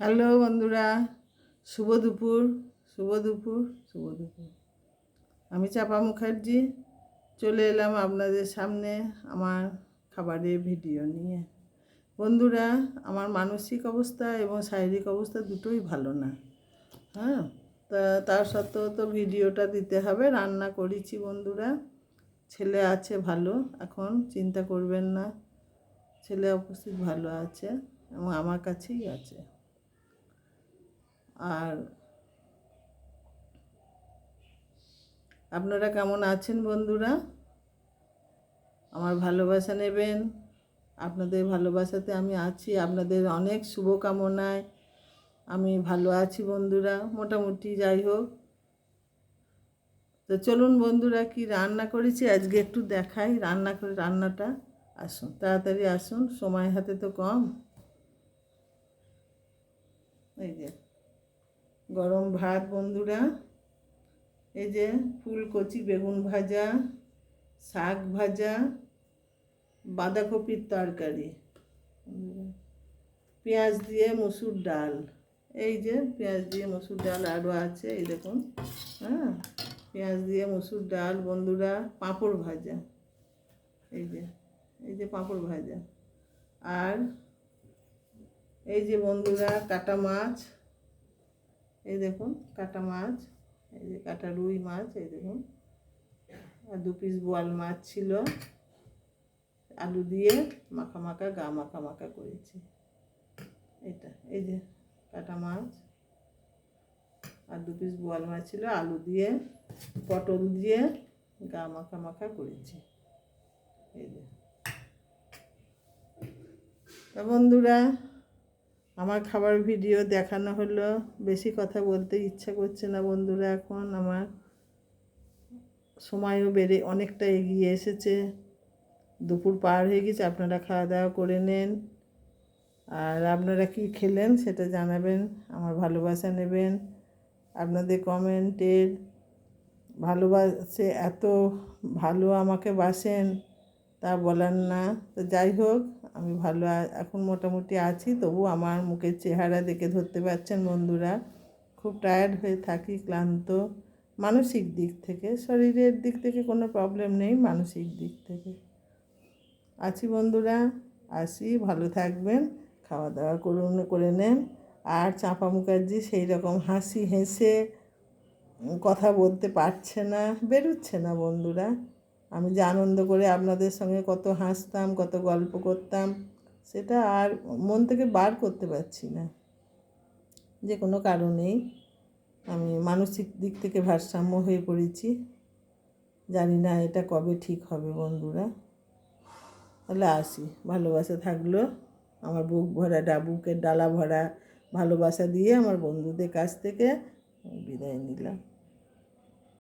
Hello বন্ধুরা, শুভ দুপুর। শুভ দুপুর শুভ দুপুর আমি চাপা মুখার্জি চলে এলাম আপনাদের সামনে আমার খাবারের ভিডিও নিয়ে। বন্ধুরা, আমার মানসিক অবস্থা এবং শারীরিক অবস্থা দুটোই ভালো না। হ্যাঁ, তার সত্ত্বেও তো ভিডিওটা দিতে হবে। রান্না করেছি বন্ধুরা। ছেলে আছে ভালো, এখন চিন্তা করবেন না, ছেলে উপস্থিত ভালো আছে এবং আমার কাছেই আছে। আর আপনারা কেমন আছেন বন্ধুরা? আমার ভালোবাসা নেবেন। আপনাদের ভালোবাসাতে আমি আছি, আপনাদের অনেক শুভকামনায় আমি ভালো আছি বন্ধুরা, মোটামুটি। যাই হোক, তো চলুন বন্ধুরা, কি রান্না করেছি আজকে একটু দেখাই। রান্নাটা আসুন, তাড়াতাড়ি আসুন, সময় হাতে তো কম। এই যে গরম ভাত বন্ধুরা, এই যে ফুলকচি বেগুন ভাজা, শাক ভাজা, বাঁধাকপির তরকারি, পেঁয়াজ দিয়ে মসুর ডাল। এই যে পেঁয়াজ দিয়ে মসুর ডাল আরও আছে, এই দেখুন। হ্যাঁ, পেঁয়াজ দিয়ে মসুর ডাল বন্ধুরা। পাঁপড় ভাজা, এই যে পাঁপড় ভাজা। আর এই যে বন্ধুরা কাটা মাছ, এই দেখুন কাটা মাছ, এই যে কাটা রুই মাছ, এই দেখুন। আর 2 পিস বোয়াল মাছ ছিল, আলু দিয়ে মাখা মাখা গা মাখা মাখা করেছি। এটা এই যে কাটা মাছ আর 2 পিস বোয়াল মাছ ছিল, আলু দিয়ে পটল দিয়ে গা মাখা মাখা করেছি। এই যে বন্ধুরা, আমার খাবার ভিডিও দেখানো হলো। বেশি কথা বলতে ইচ্ছা করছে না বন্ধুরা, এখন আমার সময়ও অনেকটা এগিয়ে এসেছে। দুপুর পার হয়ে গেছে, আপনারা খাওয়া দাওয়া করে নেন। আর আপনারা কি খেলেন সেটা জানাবেন, আমার ভালোবাসা নেবেন। আপনাদের কমেন্টের ভালোবাসে, এত ভালো আমাকে বাসেন তা বলার না। তো যাই হোক, আমি ভালো এখন মোটামুটি আছি, তবু আমার মুখের চেহারা দেখে ধরতে পারছেন বন্ধুরা, খুব টায়ার্ড হয়ে থাকি, ক্লান্ত। মানসিক দিক থেকে, শরীরের দিক থেকে কোনো প্রবলেম নেই, মানসিক দিক থেকে আছি বন্ধুরা। আসি, ভালো থাকবেন, খাওয়া দাওয়া করে নেন। আর চাপা মুখার্জি সেই রকম হাসি হেসে কথা বলতে পারছে না, বেরোচ্ছে না বন্ধুরা। আমি যে আনন্দ করে আপনাদের সঙ্গে কত হাসতাম, কত গল্প করতাম, সেটা আর মন থেকে বার করতে পারছি না, যে কোনো কারণেই। আমি মানসিক দিক থেকে ভারসাম্য হয়ে পড়েছি। জানি না এটা কবে ঠিক হবে বন্ধুরা। তাহলে আসি, ভালোবাসা থাকলো। আমার বুক ভরা বুকের ডালা ভরা ভালোবাসা দিয়ে আমার বন্ধুদের কাছ থেকে বিদায় নিলাম।